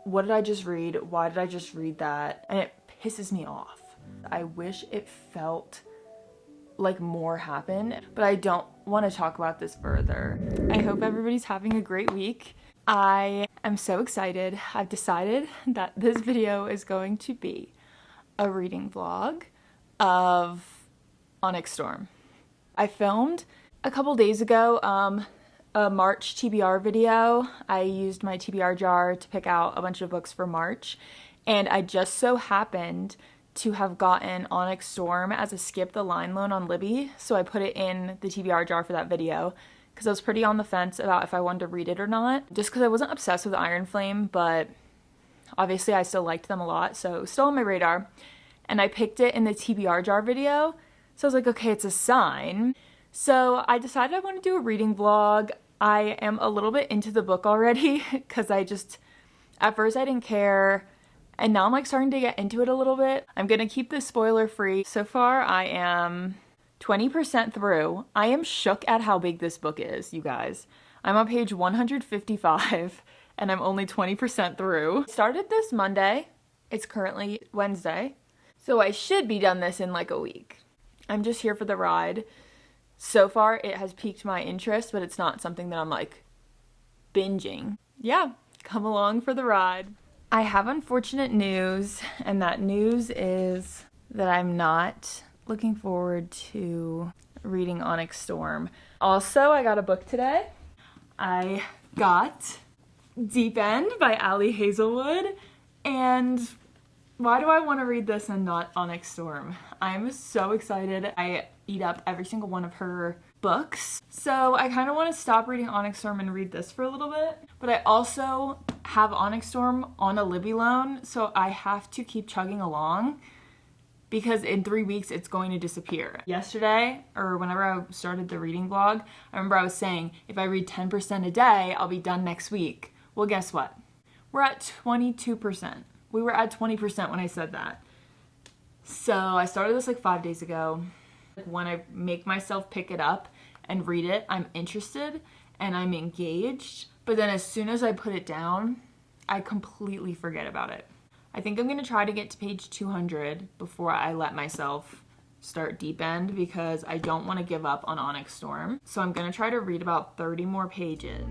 what did I just read? Why did I just read that? And it pisses me off. I wish it felt like more happened, but I don't want to talk about this further. I hope everybody's having a great week. I am so excited. I've decided that this video is going to be a reading vlog of Onyx Storm. I filmed a couple days ago a March TBR video. I used my TBR jar to pick out a bunch of books for March, and I just so happened to have gotten Onyx Storm as a skip the line loan on Libby, so I put it in the TBR jar for that video because I was pretty on the fence about if I wanted to read it or not, just because I wasn't obsessed with Iron Flame, but obviously I still liked them a lot, so it was still on my radar. And I picked it in the TBR jar video, so I was like, okay, it's a sign. So I decided I want to do a reading vlog. I am a little bit into the book already because at first I didn't care, and now I'm like starting to get into it a little bit. I'm gonna keep this spoiler free. So far I am 20% through. I am shook at how big this book is, you guys. I'm on page 155 and I'm only 20% through. Started this Monday. It's currently Wednesday. So I should be done this in like a week. I'm just here for the ride. So far it has piqued my interest, but it's not something that I'm like binging. Yeah, come along for the ride. I have unfortunate news, and that news is that I'm not looking forward to reading Onyx Storm. Also, I got a book today. I got Deep End by Ali Hazelwood, and why do I want to read this and not Onyx Storm? I'm so excited. I eat up every single one of her books, so I kind of want to stop reading Onyx Storm and read this for a little bit. But I also have Onyx Storm on a Libby loan, so I have to keep chugging along because in 3 weeks it's going to disappear. Yesterday, or whenever I started the reading vlog, I remember I was saying if I read 10% a day, I'll be done next week. Well, guess what? We're at 22%. We were at 20% when I said that. So I started this like 5 days ago. When I make myself pick it up and read it, I'm interested and I'm engaged. But then as soon as I put it down, I completely forget about it. I think I'm going to try to get to page 200 before I let myself start Deep End because I don't want to give up on Onyx Storm. So I'm going to try to read about 30 more pages.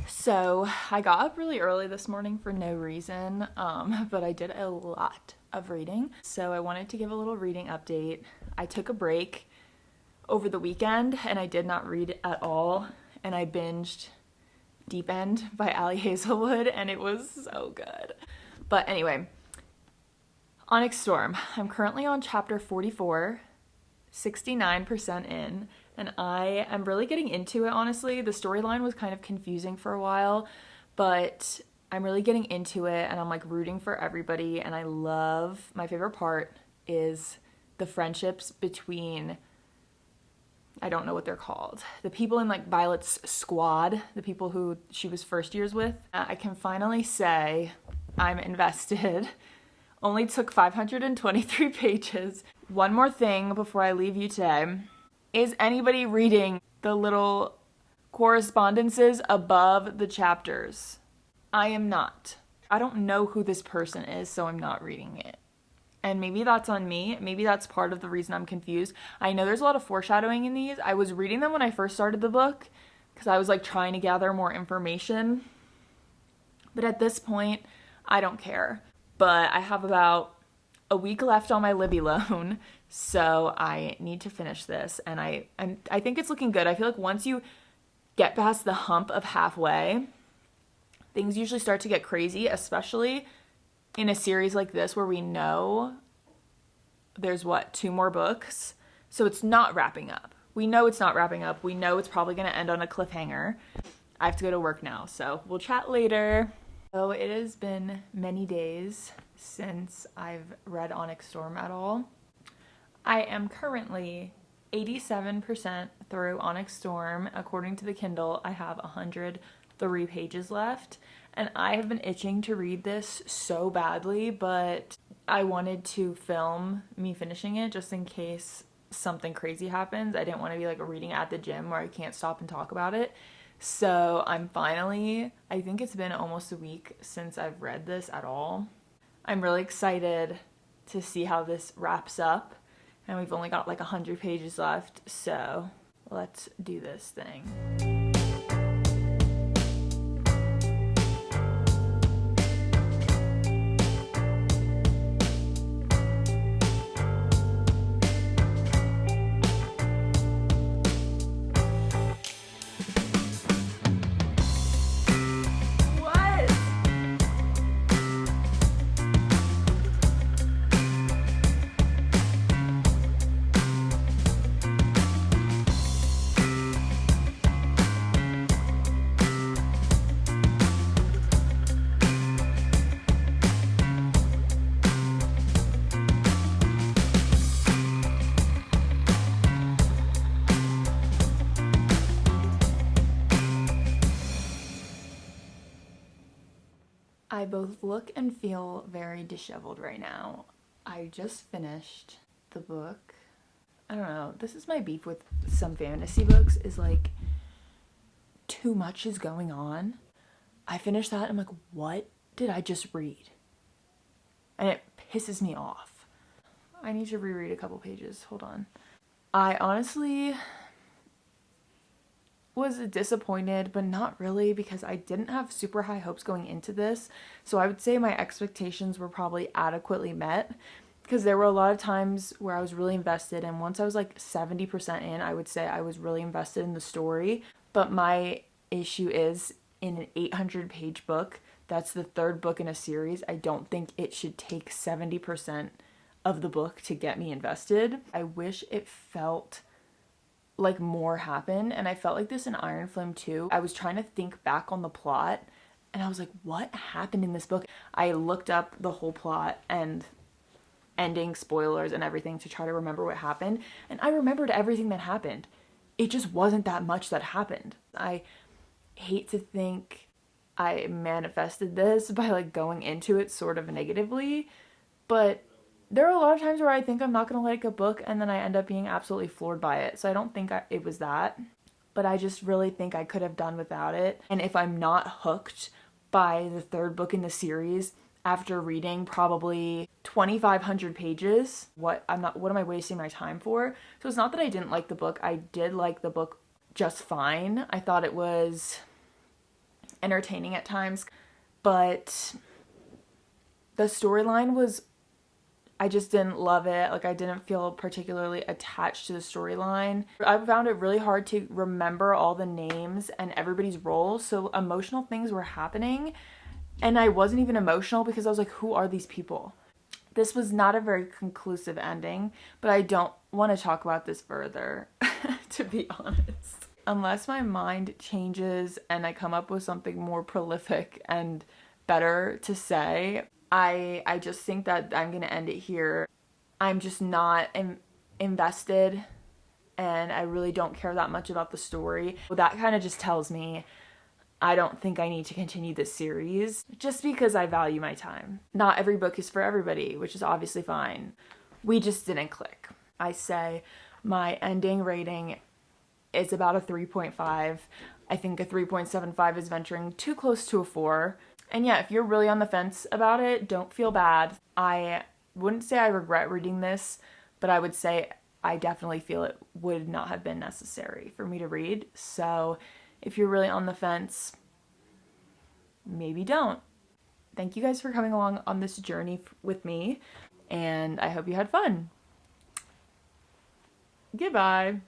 So I got up really early this morning for no reason, but I did a lot of reading. So I wanted to give a little reading update. I took a break over the weekend and I did not read at all. And I binged Deep End by Ali Hazelwood and it was so good. But anyway, Onyx Storm. I'm currently on chapter 44, 69% in. And I am really getting into it, honestly. The storyline was kind of confusing for a while, but I'm really getting into it and I'm like rooting for everybody. And I love, my favorite part is the friendships between, I don't know what they're called, the people in like Violet's squad, the people who she was first years with. I can finally say I'm invested. Only took 523 pages. One more thing before I leave you today. Is anybody reading the little correspondences above the chapters? I am not. I don't know who this person is, so I'm not reading it. And maybe that's on me. Maybe that's part of the reason I'm confused. I know there's a lot of foreshadowing in these. I was reading them when I first started the book because I was like trying to gather more information. But at this point, I don't care. But I have about a week left on my Libby loan, so I need to finish this, and I think it's looking good. I feel like once you get past the hump of halfway, things usually start to get crazy, especially in a series like this where we know there's 2 more books, so it's not wrapping up. We know it's not wrapping up. We know it's probably going to end on a cliffhanger. I have to go to work now, so we'll chat later. So it has been many days since I've read Onyx Storm at all. I am currently 87% through Onyx Storm. According to the Kindle, I have 103 pages left, and I have been itching to read this so badly, but I wanted to film me finishing it just in case something crazy happens. I didn't want to be like reading at the gym where I can't stop and talk about it. So I'm finally, I think it's been almost a week since I've read this at all. I'm really excited to see how this wraps up. And we've only got like 100 pages left, so let's do this thing. I both look and feel very disheveled right now. I just finished the book. I don't know, this is my beef with some fantasy books, is like too much is going on. I finished that and I'm like, what did I just read? And it pisses me off. I need to reread a couple pages, hold on. I honestly was disappointed, but not really, because I didn't have super high hopes going into this. So I would say my expectations were probably adequately met, because there were a lot of times where I was really invested, and once I was like 70% in, I would say I was really invested in the story. But my issue is, in an 800-page book, that's the third book in a series, I don't think it should take 70% of the book to get me invested. I wish it felt like more happened, and I felt like this in Iron Flame too. I was trying to think back on the plot, and I was like, what happened in this book? I looked up the whole plot and ending, spoilers, and everything to try to remember what happened, and I remembered everything that happened. It just wasn't that much that happened. I hate to think I manifested this by like going into it sort of negatively, but there are a lot of times where I think I'm not going to like a book and then I end up being absolutely floored by it. So I don't think it was that, but I just really think I could have done without it. And if I'm not hooked by the third book in the series after reading probably 2,500 pages, what am I wasting my time for? So it's not that I didn't like the book. I did like the book just fine. I thought it was entertaining at times, but the storyline was, I just didn't love it. Like, I didn't feel particularly attached to the storyline. I found it really hard to remember all the names and everybody's roles. So emotional things were happening and I wasn't even emotional because I was like, who are these people? This was not a very conclusive ending, but I don't want to talk about this further, to be honest. Unless my mind changes and I come up with something more prolific and better to say, I just think that I'm going to end it here. I'm just not invested, and I really don't care that much about the story. That kind of just tells me I don't think I need to continue this series, just because I value my time. Not every book is for everybody, which is obviously fine. We just didn't click. I say my ending rating is about a 3.5. I think a 3.75 is venturing too close to a 4. And yeah, if you're really on the fence about it, don't feel bad. I wouldn't say I regret reading this, but I would say I definitely feel it would not have been necessary for me to read. So if you're really on the fence, maybe don't. Thank you guys for coming along on this journey with me, and I hope you had fun. Goodbye.